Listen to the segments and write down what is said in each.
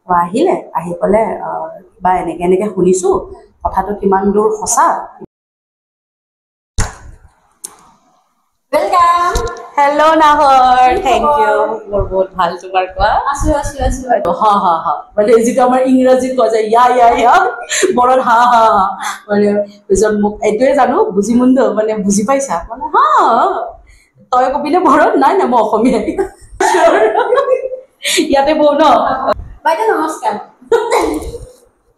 আহিলে আহি পেলে বা এনেকে শুনিছো কথাটো কিমান দূৰ সঁচা Welcome. Hello Nahor, thank you. বহুত ভাল তোমাৰ কোৱা আছো হা হা হা মানে যেটো আমাৰ ইংৰাজীত কয় যে ইয়া মনত হা হা মানে যেন মোক এটোৱে জানো বুজি মুণ্ড মানে বুজি পাইছা মানে হা তই কবিলে মনত নাই না মই অসমীয়া ইয়াতে বৌ ন বাইদেউ নমস্কাৰ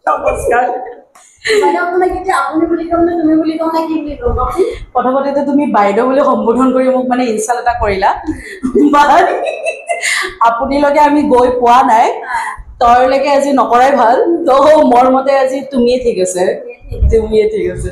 নমস্কাৰ বাইদেউ আপোনাক এতিয়া আপুনি বুলি কম নে তুমি বুলি কম নে কি বুলি কম প্ৰথমতে তুমি বাইদেউ বুলি সম্বোধন কৰি মোক মানে ইনচাল্ট এটা কৰিলা আপুনি লগে আমি গৈ পোৱা নাই তৰলৈকে আজি নকৰাই ভাল তো মোৰ মতে আজি তুমিয়ে ঠিক আছে তুমিয়ে ঠিক আছে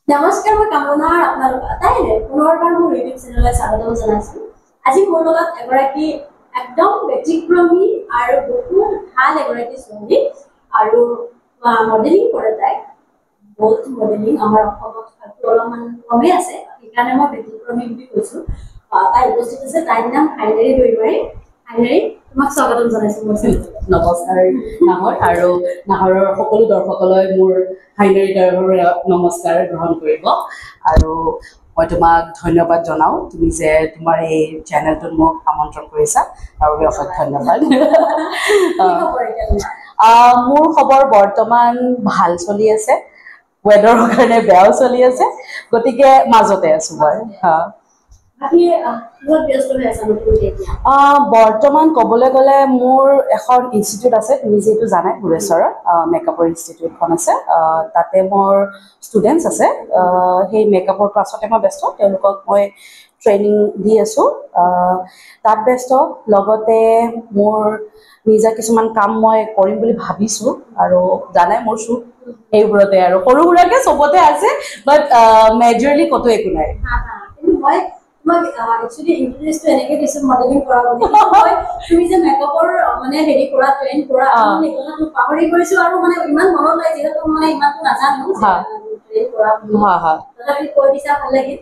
নমস্কাৰ মই কামনাৰ আপোনালোক আটাইলে পুনৰবাৰ মোৰ ইউটিউব চেনেললৈ স্বাগতম জনাইছো আজি মোৰ লগত এগৰাকী একদম ব্যতিক্ৰমী আৰু বহুত ভাল এগৰাকী ছোৱালী আৰু মডেলিং কৰে তাই বহুত মডেলিং আমাৰ অসমত অলপমান কমেই আছে সেইকাৰণে মই ব্যতিক্ৰমী বুলি কৈছো তাই উপস্থিত আছে তাইৰ নাম হাইনাৰী দৈমাৰী হাইনাৰী তোমাক স্বাগতম জনাইছো মোৰ চেনেলত নমস্কাৰ নাহৰ আৰু নাহৰৰ সকলো দৰ্শকলৈ মোৰ হাইনাৰী দৈমাৰীৰ নমস্কাৰ গ্ৰহণ কৰিব আৰু মই তোমাক ধন্যবাদ জনাও তুমি যে তোমাৰ এই চেনেলটোত মোক আমন্ত্ৰণ কৰিছা তাৰ বাবে অশেষ ধন্যবাদ মোৰ খবৰ বৰ্তমান ভাল চলি আছে ৱেডাৰৰ কাৰণে বেয়াও চলি আছে গতিকে মাজতে আছো মই বৰ্তমান ক'বলৈ গ'লে মোৰ এখন ইনষ্টিটিউট আছে তুমি যিহেতু জানাই ভুৱনেশ্বৰত মেকআপৰ ইনষ্টিটিউটখন আছে তাতে মোৰ ষ্টুডেণ্টছ আছে সেই মেকআপৰ ক্লাছতে মই ব্যস্ত তেওঁলোকক মই ট্ৰেইনিং দি আছোঁ তাত ব্যস্ত লগতে মোৰ নিজা কিছুমান কাম মই কৰিম বুলি ভাবিছোঁ আৰু জানাই মোৰ চুক সেইবোৰতে আৰু সৰু সুৰাকৈ চবতে আছে বাট মেজৰলি ক'তো একো নাই মই একচুৱেলি ইন্টাৰেষ্টটো এনেকৈ দিছোঁ মডেলিং কৰা বুলি তুমি যে মেকআপৰ মানে হেৰি কৰা ট্ৰেইন কৰা মানে কথাটো পাহৰি গৈছোঁ আৰু মানে ইমান মনত নাই যিহেতু মানে ইমানটো নাজানো ট্ৰেইন কৰা তথাপি কৈ দিছা ভাল লাগিল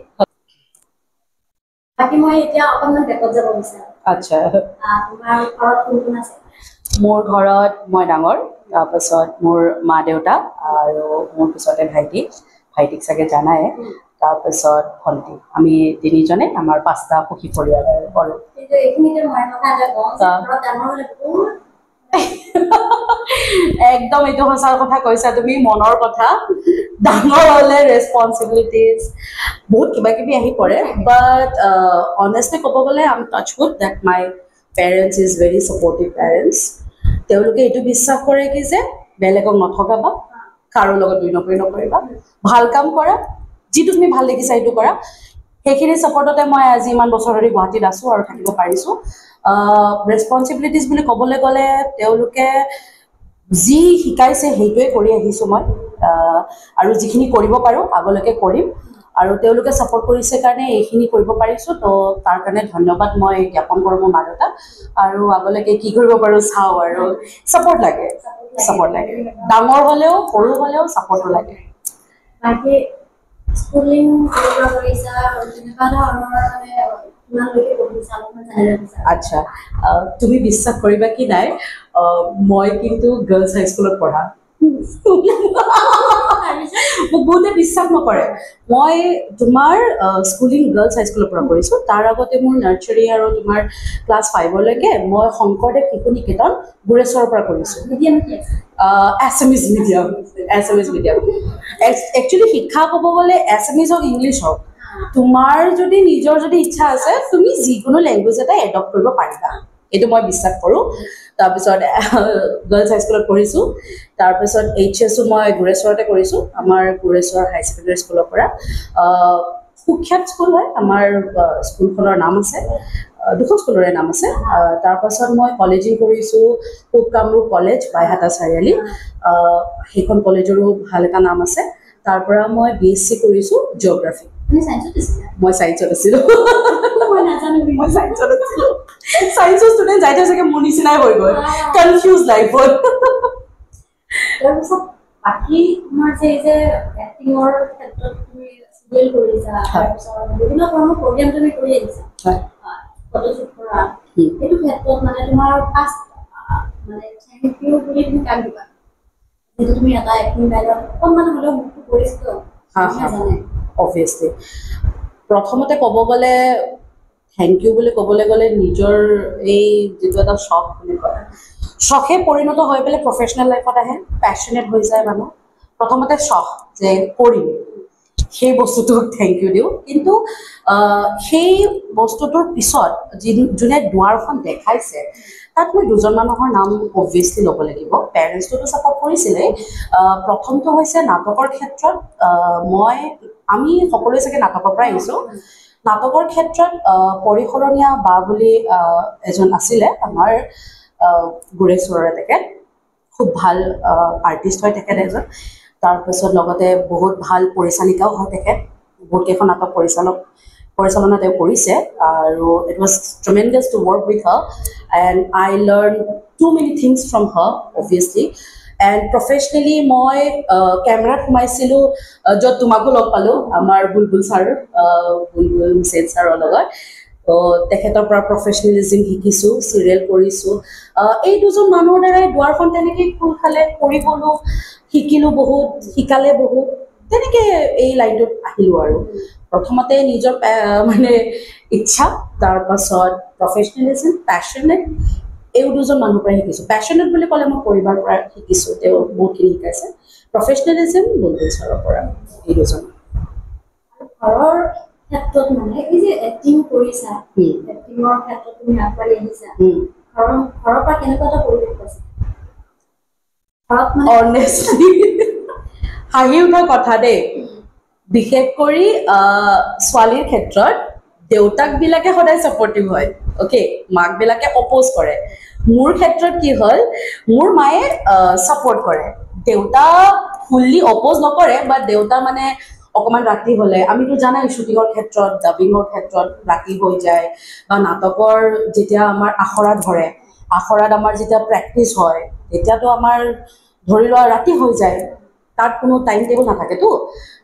বাকী মই এতিয়া অকণমান বেকত যাব বিচাৰোঁ আচ্ছা তোমাৰ ঘৰত কোন কোন আছে মোৰ ঘৰত মই ডাঙৰ তাৰপাছত মোৰ মা দেউতা আৰু মোৰ পিছতে ভাইটিক চাগে জানাই তাৰপিছত ভণ্টি আমি তিনিজনে আমাৰ 5টা সুখী পৰিয়াল আৰু একদম এইটো সঁচা কথা কৈছা তুমি মনৰ কথা ডাঙৰ হ'লে ৰেছপনচিবিলিটিজ বহুত কিবা কিবি আহি পৰে বাট অনেষ্টলি ক'ব গ'লে I am touch wood that my parents is very supportive parents তেওঁলোকে এইটো বিশ্বাস কৰে কি যে বেলেগক নথকাবা কাৰো লগত দুই নকৰি নকৰিবা ভাল কাম কৰা যিটো তুমি ভাল দেখিছা সেইটো কৰা সেইখিনি ছাপৰ্টতে মই আজি ইমান বছৰ ধৰি গুৱাহাটীত আছোঁ আৰু থাকিব পাৰিছোঁ ৰেছপনচিবিলিটিজ বুলি ক'বলৈ গ'লে তেওঁলোকে যি শিকাইছে সেইটোৱে কৰি আহিছোঁ মই আৰু যিখিনি কৰিব পাৰোঁ আগলৈকে কৰিম আৰু তেওঁলোকে ছাপৰ্ট কৰিছে কাৰণে এইখিনি কৰিব পাৰিছোঁ তো তাৰ কাৰণে ধন্যবাদ মই জ্ঞাপন কৰোঁ মোৰ মা দেউতাক আৰু আগলৈকে কি কৰিব পাৰোঁ চাওঁ আৰু ছাপৰ্ট লাগে ডাঙৰ হ'লেও সৰু হ'লেও ছাপৰ্টো লাগে বাকী স্কুলিং কৰা কৰিছা তেনেকুৱা ধৰণৰ মানে আচ্ছা তুমি বিশ্বাস কৰিবা কি নাই মই কিন্তু গাৰ্লছ হাইস্কুলত পঢ়া মোক বহুতে বিশ্বাস নকৰে মই তোমাৰ স্কুলিং গাৰ্লছ হাইস্কুলৰ পৰা কৰিছোঁ তাৰ আগতে মোৰ নাৰ্চাৰী আৰু তোমাৰ ক্লাছ 5লৈকে মই শংকৰদেৱ শিশু নিকেতন গুৰেশ্বৰৰ পৰা কৰিছোঁ এছএমিজ মিডিয়াম একচুৱেলি শিক্ষা ক'ব গ'লে এছএমিজ হওক ইংলিছ হওক তোমাৰ যদি নিজৰ যদি ইচ্ছা আছে তুমি যিকোনো লেংগুৱেজ এটা এডপ্ট কৰিব পাৰিবা এইটো মই বিশ্বাস কৰোঁ তাৰপিছত গাৰ্লছ হাইস্কুলত পঢ়িছোঁ তাৰপিছত HSO মই গুৰেশ্বৰতে কৰিছোঁ আমাৰ গুৰেশ্বৰ হাই ছেকেণ্ডেৰী স্কুলৰ পৰা সুখ্যাত স্কুল হয় আমাৰ স্কুলখনৰ নাম আছে দুখন স্কুলৰে নাম আছে তাৰপাছত মই কলেজিং কৰিছোঁ পূব কামৰূপ কলেজ বাইহাটা চাৰিআলি সেইখন কলেজৰো ভাল এটা নাম আছে তাৰ পৰা মই BSc কৰিছোঁ জিঅ'গ্ৰাফী তুমি সায়েন্সত দিছিলা মই ছায়েন্সত আছিলোঁ মই নাজানো মই ছায়েন্সত আছিলোঁ ছায়েন্সৰ ষ্টুডেণ্ট যাই চাগে মোৰ নিচিনাই হৈ গ'ল কনফিউজ লাইফত তাৰপিছত বাকী তোমাৰ যে এই যে এক্টিঙৰ ক্ষেত্ৰত তুমি চিৰিয়েল কৰিছা তাৰপিছত বিভিন্ন ধৰণৰ প্ৰগ্ৰেম তুমি কৰি আহিছা ফটোশ্বুট কৰা এইটো ক্ষেত্ৰত মানে তোমাৰ ফাৰ্ষ্ট মানে থেংক ইউ বুলি তুমি কাক দিবা যিটো তুমি এটা এক্টিং লাইনত অকণমান হ'লেও মুখটো পৰিচিত জানে অবভিয়াছলি প্ৰথমতে ক'ব গ'লে থেংক ইউ বুলি ক'বলৈ গ'লে নিজৰ এই যিটো এটা চখ বুলি কয় চখে পৰিণত হৈ পেলাই প্ৰফেচনেল লাইফত আহে পেশ্যনেট হৈ যায় মানুহ প্ৰথমতে চখ যে কৰিম সেই বস্তুটোক থেংক ইউ দিওঁ কিন্তু সেই বস্তুটোৰ পিছত যোনে দুৱাৰখন দেখাইছে তাত মই দুজন মানুহৰ নাম অবভিয়াছলি ল'ব লাগিব পেৰেণ্টছটোতো ছাপৰ্ট কৰিছিলে প্ৰথমটো হৈছে নাটকৰ ক্ষেত্ৰত আমি সকলোৱে চাগে নাটকৰ পৰা আহিছোঁ নাটকৰ ক্ষেত্ৰত পৰিসৰণীয়া বা বুলি এজন আছিলে আমাৰ গুৰেশ্বৰৰে তেখেত খুব ভাল আৰ্টিষ্ট হয় তেখেত এজন তাৰপিছত লগতে বহুত ভাল পৰিচালিকাও হয় তেখেত বহুতকেইখন নাটক পৰিচালনা তেওঁ কৰিছে আৰু it was tremendous to work with her and I learn too many things from her obviously and professionally মই কেমেৰাত সোমাইছিলোঁ য'ত তোমাকো লগ পালোঁ আমাৰ বুলবুল ছাৰ বুলবুল হুছেইন ছাৰৰ লগত তো তেখেতৰ পৰা প্ৰফেচনেলিজিম শিকিছোঁ চিৰিয়েল কৰিছোঁ এই দুজন মানুহৰ দ্বাৰাই দুৱাৰখন তেনেকৈ খোল খালে কৰি গ'লোঁ শিকিলোঁ বহুত শিকালে বহুত তেনেকৈ এই লাইনটোত আহিলোঁ আৰু প্ৰথমতে নিজৰ মানে ইচ্ছা তাৰপাছত প্ৰফেচনেলিজিম পেশ্যনেট এই দুজন মানুহৰ পৰাই শিকিছোঁ পেশ্যনেট বুলি ক'লে মই পৰিবাৰৰ পৰা শিকিছোঁ তেওঁ বহুতখিনি শিকাইছে প্ৰফেচনেলিজিম বুলবুল ছাৰৰ পৰা এই দুজন ঘৰৰ ক্ষেত্ৰত মানে এই যে এক্টিং কৰিছা এক্টিঙৰ ক্ষেত্ৰত তুমি আগবাঢ়ি আহিছা ঘৰৰ পৰা কেনেকুৱা এটা পৰিৱেশ পাইছা ঘৰত মানে অনেষ্টলি হাঁহি উঠা কথা দেই বিশেষ কৰি ছোৱালীৰ ক্ষেত্ৰত দেউতাকবিলাকে সদায় ছাপৰ্টিভ হয় অ'কে মাকবিলাকে অপ'জ কৰে মোৰ ক্ষেত্ৰত কি হ'ল মোৰ মায়ে ছাপৰ্ট কৰে দেউতা ফুল্লি অপ'জ নকৰে বাট দেউতা মানে অকণমান ৰাতি হ'লে আমিতো জানাই শ্বুটিঙৰ ক্ষেত্ৰত ডাবিঙৰ ক্ষেত্ৰত ৰাতি হৈ যায় বা নাটকৰ যেতিয়া আমাৰ আখৰা ধৰে আখৰাত আমাৰ যেতিয়া প্ৰেক্টিচ হয় তেতিয়াতো আমাৰ ধৰি লোৱা ৰাতি হৈ যায় তাত কোনো টাইম টেবল নাথাকেতো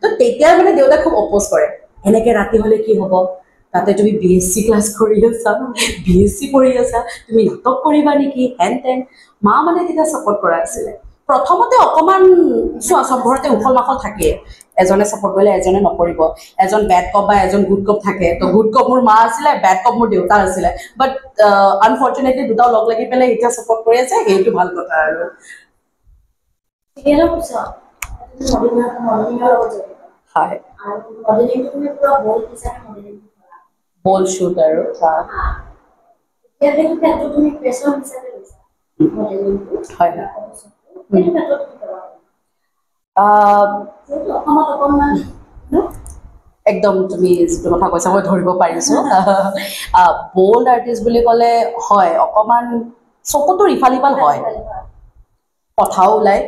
তো তেতিয়া মানে দেউতাই খুব অপ'জ কৰে এনেকৈ ৰাতি হ'লে কি হ'ব তাতে তুমি BSc ক্লাছ কৰি আছা BSc পঢ়ি আছা তুমি নাটক কৰিবা নেকি হেন তেন মা মানে তেতিয়া ছাপৰ্ট কৰা আছিলে প্ৰথমতে অকণমান চোৱা চব ঘৰতে উখল মাখল থাকে এজনে ছাপৰ্ট কৰিলে এজনে নকৰিব এজন বেড কপ বা এজন গুড কপ থাকে তো গুড কপ মোৰ মা আছিলে বেড কপ মোৰ দেউতা আছিলে বাট আনফৰ্চুনেটলি দুটাও লগ লাগি পেলাই এতিয়া ছাপৰ্ট কৰি আছে সেইটো ভাল কথা আৰু চিৰিয়েলৰ পিছত তুমি মডেলিঙৰ লগত জড়িত হয় আৰু মডেলিংটো তুমি পুৰা বল্ড হিচাপে মডেলিং কৰা বল শ্বুট আৰু এতিয়া সেইটো ক্ষেত্ৰত তুমি পেশ্যন হিচাপে লৈছা মডেলিংটো হয় সেইটো ক্ষেত্ৰত কি কৰা অসমত অকণমান একদম তুমি যিটো কথা কৈছা মই ধৰিব পাৰিছোঁ বল্ড আৰ্টিষ্ট বুলি ক'লে হয় অকণমান চকুটোৰ ইফাল সিফাল হয় কথাও ওলায়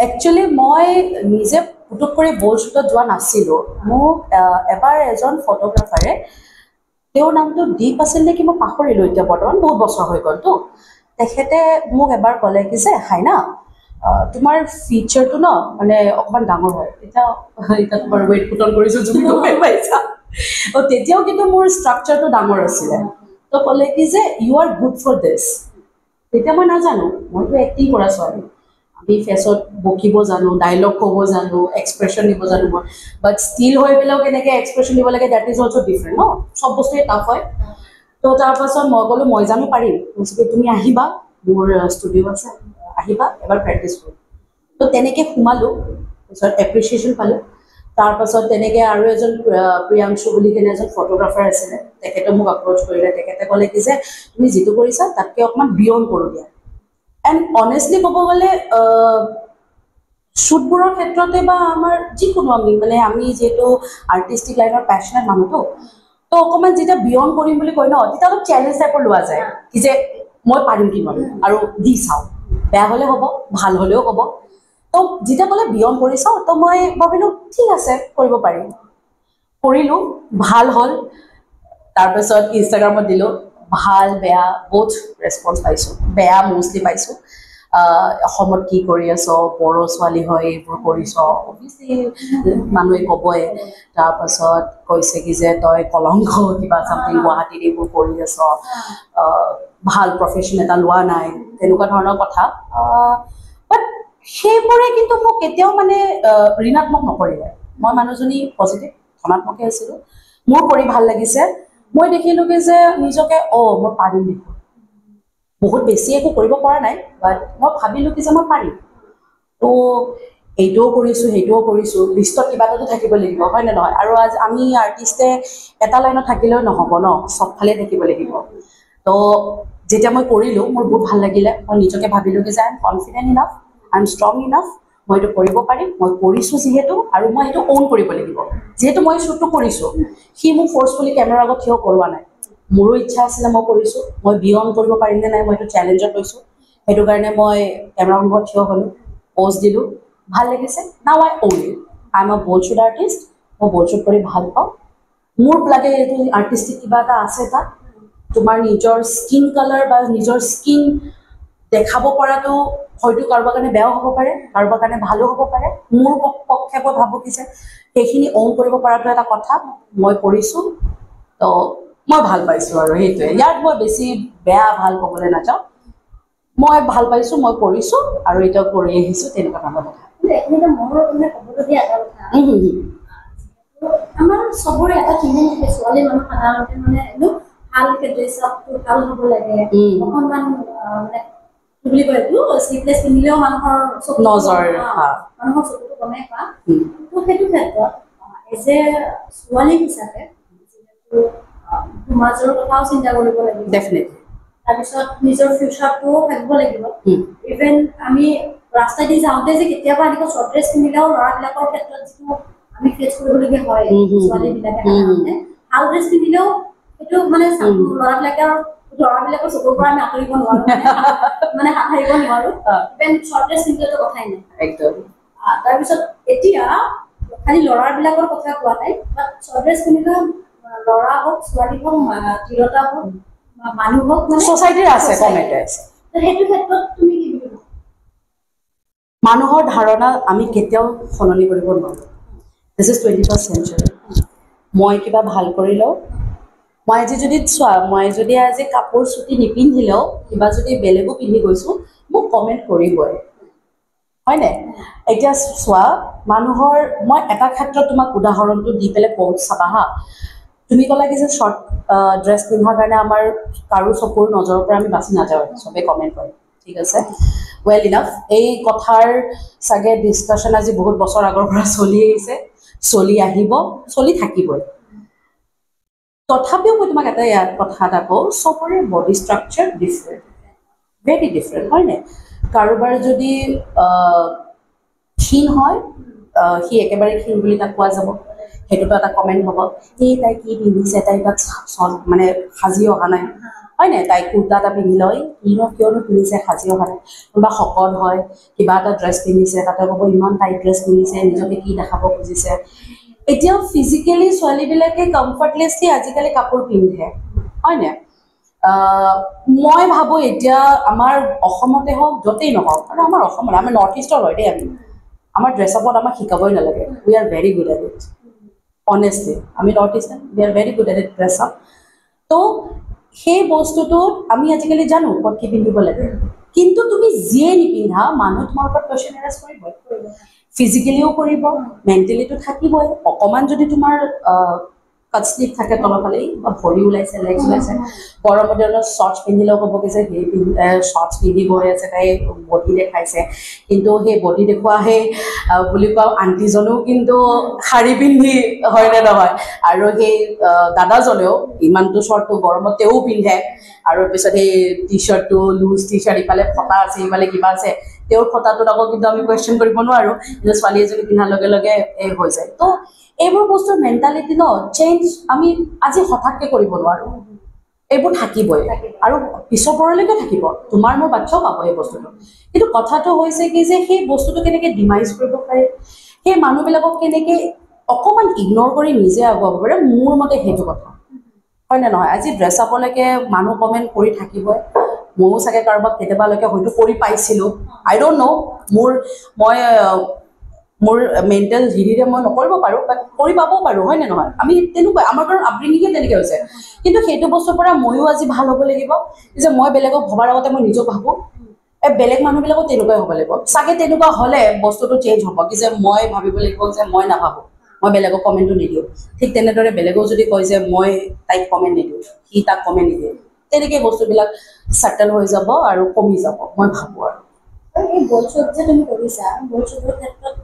একচুৱেলি মই নিজে পুটুক কৰি বল্ড শ্বুটত যোৱা নাছিলোঁ মোক এবাৰ এজন ফটোগ্ৰাফাৰে তেওঁৰ নামটো দীপ আছিল নেকি মই পাহৰিলোঁ এতিয়া বৰ্তমান বহুত বছৰ হৈ গ'লতো তেখেতে মোক এবাৰ ক'লে কি যে হাইনা তোমাৰ ফিচাৰটো ন মানে অকণমান ডাঙৰ হয় এতিয়া তোমাৰ ৱেইট পুট অন কৰিছোঁ তুমি গমে পাইছা তেতিয়াও কিন্তু মোৰ ষ্ট্ৰাকচাৰটো ডাঙৰ আছিলে তো ক'লে কি যে you are good for this তেতিয়া মই নাজানো মইতো এক্টিং কৰা ছোৱালী আমি ফেচত বকিব জানো ডাইলগ ক'ব জানো এক্সপ্ৰেশ্যন দিব জানো মই বাট ষ্টিল হৈ পেলাইও কেনেকৈ এক্সপ্ৰেশ্যন দিব লাগে ডেট ইজ অলছ' ডিফাৰেণ্ট ন চব বস্তুৱে টাফ হয় তো তাৰপাছত মই ক'লোঁ মই জানো পাৰিম তুমি আহিবা মোৰ ষ্টুডিঅ' আছে আহিবা এবাৰ প্ৰেক্টিছ কৰোঁ তো তেনেকৈ সোমালোঁ তাৰপিছত এপ্ৰিচিয়েশ্যন পালোঁ তাৰপাছত তেনেকৈ আৰু এজন প্ৰিয়াংশু বুলি কিনে এজন ফটোগ্ৰাফাৰ আছিলে তেখেতে মোক এপ্ৰ'চ কৰিলে তেখেতে ক'লে কি যে তুমি যিটো কৰিছা তাতকৈ অকণমান বিয়ণ্ড কৰোঁ দিয়া এণ্ড অনেষ্টলি ক'ব গ'লে শ্বুটবোৰৰ ক্ষেত্ৰতে বা আমাৰ যিকোনো আমি যিহেতু আৰ্টিষ্টিক লাইনৰ পেশ্যনেট মানুহতো তো অকণমান যেতিয়া বিয়ণ্ড কৰিম বুলি কয় ন তেতিয়া অলপ চেলেঞ্জ টাইপৰ লোৱা যায় কি যে মই পাৰিম কিমান আৰু দি চাওঁ বেয়া হ'লে হ'ব ভাল হ'লেও হ'ব তো যেতিয়া ক'লে বিয়ন কৰি চাওঁ, তো মই ভাবিলোঁ ঠিক আছে কৰিব পাৰিম, কৰিলোঁ, ভাল হ'ল। তাৰপিছত ইনষ্টাগ্ৰামত দিলোঁ, ভাল বেয়া বহুত ৰেছপন্স পাইছোঁ, বেয়া মষ্টলি পাইছোঁ। অসমত কি কৰি আছ, বড়ো ছোৱালী হয় এইবোৰ কৰিছ, অভিয়াছলি মানুহে ক'বই। তাৰপাছত কৈছে কি যে তই কলংক কিবা চামথিং গুৱাহাটীত এইবোৰ কৰি আছ, ভাল প্ৰফেশ্যন এটা লোৱা নাই, তেনেকুৱা ধৰণৰ কথা। বাট সেইবোৰে কিন্তু মোক কেতিয়াও মানে ঋণাত্মক নকৰিলে। মই মানুহজনী পজিটিভ ধনাত্মকে আছিলোঁ, মোৰ কৰি ভাল লাগিছে। মই দেখিলোঁ কি যে নিজকে মই পাৰিম দেখোন, বহুত বেছি একো কৰিব পৰা নাই, বাট মই ভাবিলোঁ কি যে মই পাৰিম। তো এইটোও কৰিছোঁ সেইটোও কৰিছোঁ, লিষ্টত কিবা এটাতো থাকিব লাগিব, হয় নে নহয়? আৰু আমি আৰ্টিষ্টে এটা লাইনত থাকিলেও নহ'ব ন, চবফালে থাকিব লাগিব। তো যেতিয়া মই কৰিলোঁ মোৰ বহুত ভাল লাগিলে। মই নিজকে ভাবিলোঁ কি যে I am confident enough, I am strong enough, মই এইটো কৰিব পাৰিম, মই কৰিছোঁ যিহেতু, আৰু মই সেইটো অ'ন কৰিব লাগিব। যিহেতু মই শ্বুটটো কৰিছোঁ, সি মোক ফ'ৰ্চফুলি কেমেৰাৰ আগত থিয় কৰোৱা নাই, মোৰো ইচ্ছা আছিলে, মই কৰিছোঁ। মই বিয়ন কৰিব পাৰিম নে নাই মই এইটো চেলেঞ্জত লৈছোঁ, সেইটো কাৰণে মই কেমেৰাৰ আগত থিয় হ'লোঁ, প'জ দিলোঁ, ভাল লাগিছে। Now I on it, I am a ball shoot artist, মই বল শ্বুট কৰি ভাল পাওঁ। মোৰ লাগে এইটো আৰ্টিষ্টিক কিবা এটা আছে তাত, তোমাৰ নিজৰ স্কিন কালাৰ বা নিজৰ স্কিন দেখাব পৰাটো হয়তো কাৰোবাৰ কাৰণে বেয়াও হ'ব পাৰে, কাৰোবাৰ কাৰণে ভালো হ'ব পাৰে। মোৰ পক্ষে মই ভাবোঁ কি যে সেইখিনি অ'ন কৰিব পৰাটো এটা কথা, মই কৰিছোঁ। তো মই ভাল পাইছোঁ আৰু সেইটোৱে, ইয়াত মই বেছি বেয়া ভাল ক'বলৈ নাযাওঁ। মই ভাল পাইছোঁ, মই কৰিছোঁ আৰু এতিয়াও কৰি আহিছোঁ, তেনেকুৱা ধৰণৰ কথা। কিন্তু এইখিনিতে মোৰ মানে ক'বলগীয়া এটা কথা, আমাৰ চবৰে এটা থিংকিং থাকে, ছোৱালী মানুহ সাধাৰণতে মানে একদম ভালকে ড্ৰেছ আপটো ভাল হ'ব লাগে, অকণমান মানে কি বুলি কয় এইটো শ্লিভলেছ পিন্ধিলেও মানুহৰ নজৰ মানুহৰ চকুটো কমে পা। তো সেইটো ক্ষেত্ৰত এজ এ ছোৱালী হিচাপে যিহেতু সমাজৰ কথাও চিন্তা কৰিব লাগিব, ডেফিনেটলি। তাৰপিছত নিজৰ ফিউচাৰটোও ভাবিব লাগিব। ইভেন আমি ৰাস্তাইদি যাওঁতে যে কেতিয়াবা এনেকুৱা শ্বৰ্ট ড্ৰেছ পিন্ধিলেও ল'ৰাবিলাকৰ ক্ষেত্ৰত যিটো আমি ফেচ কৰিবলগীয়া হয়, ছোৱালীবিলাকে সাধাৰণতে ভাল ড্ৰেছ পিন্ধিলেও সেইটো মানে ল'ৰাবিলাকৰ চকুৰ পৰা আমি আঁতৰিব নোৱাৰো, মানে হাত সাৰিব নোৱাৰো। ইভেন শ্বৰ্ট ড্ৰেছ পিন্ধিলেতো কথাই নাই একদম। তাৰপিছত এতিয়া খালি ল'ৰাবিলাকৰ কথা কোৱা নাই, বাট শ্বৰ্ট ড্ৰেছ পিন্ধিলেও ল'ৰা হওক ছোৱালী হওক তিৰোতা হওক মানুহ হওক, মানে ছ'চাইটিৰ আছে কমেণ্ট আছে। সেইটো ক্ষেত্ৰত তুমি কি বুলি ভাবা? মানুহৰ ধাৰণা আমি কেতিয়াও সলনি কৰিব নোৱাৰোঁ। This is 21st century. মই কিবা ভাল কৰি লওঁ, মই আজি যদি চোৱা, মই যদি আজি কাপোৰ চুটি নিপিন্ধিলেও কিবা যদি বেলেগো পিন্ধি গৈছোঁ, মোক কমেণ্ট কৰিবই, হয়নে? এতিয়া চোৱা, মানুহৰ মই এটা ক্ষেত্ৰত তোমাক উদাহৰণটো দি পেলাই কওঁ, চাবা হা। তুমি ক'লা কি যে শ্বৰ্ট ড্ৰেছ পিন্ধাৰ কাৰণে আমাৰ কাৰো চকুৰ নজৰৰ পৰা আমি বাচি নাযাওঁ, চবেই কমেণ্ট কৰে, ঠিক আছে, ৱেল ইনাফ। এই কথাৰ চাগে ডিছকাশ্যন আজি বহুত বছৰ আগৰ পৰা চলি আহিছে, চলি আহিব, চলি থাকিবই। তথাপিও মই তোমাক ইয়াত কথা এটা কওঁ, চবৰে body structure different, very different, হয়নে? কাৰোবাৰ যদি ক্ষীণ হয়, সি একেবাৰে ক্ষীণ বুলি তাক কোৱা যাব, সেইটোতো এটা কমেণ্ট হ'ব, এই তাই কি পিন্ধিছে, তাই তাত মানে সাজি অহা নাই, হয়নে? তাই কুৰ্তা এটা পিন্ধি লয়, কিয়নো পিন্ধিছে, সাজি অহা নাই। কোনোবা শকত হয়, কিবা এটা ড্ৰেছ পিন্ধিছে, তাতে ক'ব ইমান টাইট ড্ৰেছ পিন্ধিছে, নিজকে কি দেখাব খুজিছে। এতিয়াও ফিজিকেলি ছোৱালীবিলাকে কমফৰ্টলেছলি আজিকালি কাপোৰ পিন্ধে, হয়নে? মই ভাবোঁ এতিয়া আমাৰ অসমতে হওক, য'তেই নহওক, আৰু আমাৰ অসমত, আমাৰ নৰ্থ ইষ্টৰ হয় দেই, আমাৰ ড্ৰেছ আপত আমাক শিকাবই নালাগে, we are very good at it, honestly. আমি north eastern, we are very good at it dress up. তো সেই বস্তুটোত আমি আজিকালি জানো ক'ত কি পিন্ধিব লাগে, কিন্তু তুমি যিয়ে নিপিন্ধা, মানুহ তোমাৰ ওপৰত কোৱেশ্যন এৰাইজ কৰিবই, ফিজিকেলিও কৰিব, মেণ্টেলিটো থাকিবই। অকণমান যদি তোমাৰ কাট শ্লিভ থাকে তলফালে, বা ভৰি ওলাইছে, লেগছ ওলাইছে, গৰমৰ দিনত শ্বৰ্টছ পিন্ধিলেও ক'ব কি যে সেই শ্বৰ্টছ পিন্ধি গৈ আছে, তাই বডি দেখাইছে, কিন্তু সেই বডি দেখুওৱা সেই বুলি কোৱা আণ্টিজনেও কিন্তু শাৰী পিন্ধি, হয়নে নহয়? আৰু সেই দাদাজনেও ইমানটো শ্বৰ্টটো গৰমত তেওঁ পিন্ধে, আৰু পিছত সেই টি চাৰ্টটো লুজ টি চাৰ্ট, ইফালে ফটা আছে, ইফালে কিবা আছে, তেওঁৰ ফটাটোত আকৌ কিন্তু আমি কুৱেশ্যন কৰিব নোৱাৰোঁ, যে ছোৱালী এজনী পিন্ধাৰ লগে লগে হৈ যায়। তো এইবোৰ বস্তুৰ মেণ্টেলিটি ন চেঞ্জ আমি আজি হঠাৎকে কৰিব নোৱাৰোঁ। এইবোৰ থাকিবই আৰু পিছৰ পৰলৈকে থাকিব, তোমাৰ মোৰ বাচ্চাও পাব এই বস্তুটো। কিন্তু কথাটো হৈছে কি যে সেই বস্তুটো কেনেকৈ ডিমাইজ কৰিব পাৰে, সেই মানুহবিলাকক কেনেকৈ অকণমান ইগন'ৰ কৰি নিজে আগুৱাব পাৰে, মোৰ মতে সেইটো কথা হয়নে নহয়। আজি ড্ৰেছ আপলৈকে মানুহ কমেণ্ট কৰি থাকিবই, ময়ো চাগে কাৰোবাক কেতিয়াবালৈকে হয়তো কৰি পাইছিলোঁ, আই ডোণ্ট ন', মোৰ মেণ্টেল হেৰিৰে মই নকৰিব পাৰোঁ, বাট কৰি পাবও পাৰোঁ হয়নে নহয়। আমি তেনেকুৱা, আমাৰ কাৰণ আপব্ৰিঙিঙে তেনেকৈ হৈছে। কিন্তু সেইটো বস্তুৰ পৰা ময়ো আজি ভাল হ'ব লাগিব যে মই বেলেগক ভবাৰ আগতে মই নিজক ভাবোঁ, বেলেগ মানুহবিলাকো তেনেকুৱাই হ'ব লাগিব। চাগে তেনেকুৱা হ'লে বস্তুটো চেঞ্জ হ'ব কি যে মই ভাবিব লাগিব যে মই নাভাবোঁ, মই বেলেগক কমেণ্টটো নিদিওঁ। ঠিক তেনেদৰে বেলেগেও যদি কয় যে মই তাইক কমেণ্ট নিদিওঁ, সি তাক কমেণ্ট নিদিয়ে, তেনেকৈ বস্তুবিলাক ছেটেল হৈ যাব আৰু কমি যাব, মই ভাবোঁ। আৰু এই বলশ্বুট যে তুমি কৰিছা, বলশ্বুটৰ ক্ষেত্ৰত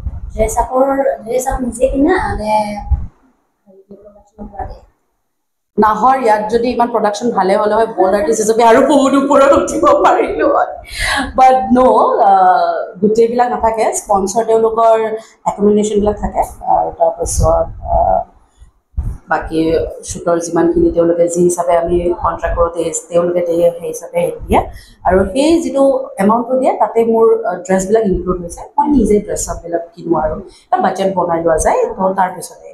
ড্ৰেছ আপ নিজে কিনা নে প্ৰডাকশ্যনৰ পৰা দিয়ে? নাহৰ ইয়াত যদি ইমান প্ৰডাকশ্যন ভালে হ'লে হয়, বল্ড আৰ্টিষ্ট হিচাপে আৰু বহুত ওপৰত উঠিব পাৰিলোঁ হয়, বাট ন', গোটেইবিলাক নাথাকে। স্পনচৰ তেওঁলোকৰ একমডেশ্যনবিলাক থাকে, আৰু তাৰপিছত বাকী শ্বুটৰ যিমানখিনি তেওঁলোকে যি হিচাপে আমি কণ্ট্ৰেক্ট কৰোঁ তেওঁলোকে সেই হিচাপে দিয়ে, আৰু সেই যিটো এমাউণ্টটো দিয়ে তাতে মোৰ ড্ৰেছবিলাক ইনক্লুড হৈছে। মই নিজে ড্ৰেছ আপবিলাক কিনো আৰু এটা বাজেট বনাই লোৱা যায়। তো তাৰপিছতে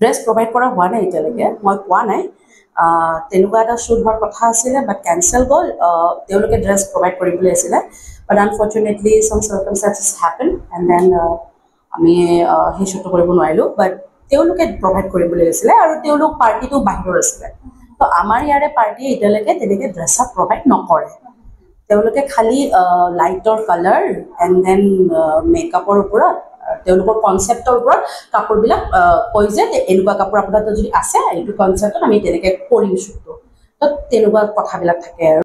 ড্ৰেছ প্ৰভাইড কৰা হোৱা নাই এতিয়ালৈকে, মই পোৱা নাই। তেনেকুৱা এটা শ্বুট হোৱাৰ কথা আছিলে, বাট কেঞ্চেল গ'ল। তেওঁলোকে ড্ৰেছ প্ৰভাইড কৰিম বুলি আছিলে, বাট আনফৰ্চুনেটলি চাম চাৰ্কামষ্টেঞ্চেছ হেপেন এণ্ড দেন আমি সেই শ্বুটটো কৰিব নোৱাৰিলোঁ। বাট তেওঁলোকে প্ৰভাইড কৰিম বুলি আছিলে, আৰু তেওঁলোক পাৰ্টিটো বাহিৰৰ আছিলে। তো আমাৰ ইয়াৰে পাৰ্টিয়ে এতিয়ালৈকে তেনেকৈ ড্ৰেছ আপ প্ৰভাইড নকৰে। তেওঁলোকে খালি লাইটৰ কালাৰ এণ্ড দেন মেকআপৰ ওপৰত, তেওঁলোকৰ কনচেপ্টৰ ওপৰত কাপোৰবিলাক কয় যে এনেকুৱা কাপোৰ আপোনাৰ যদি আছে এইটো কনচেপ্টত আমি তেনেকৈ কৰিম শ্বুটটো। তো তেনেকুৱা কথাবিলাক থাকে আৰু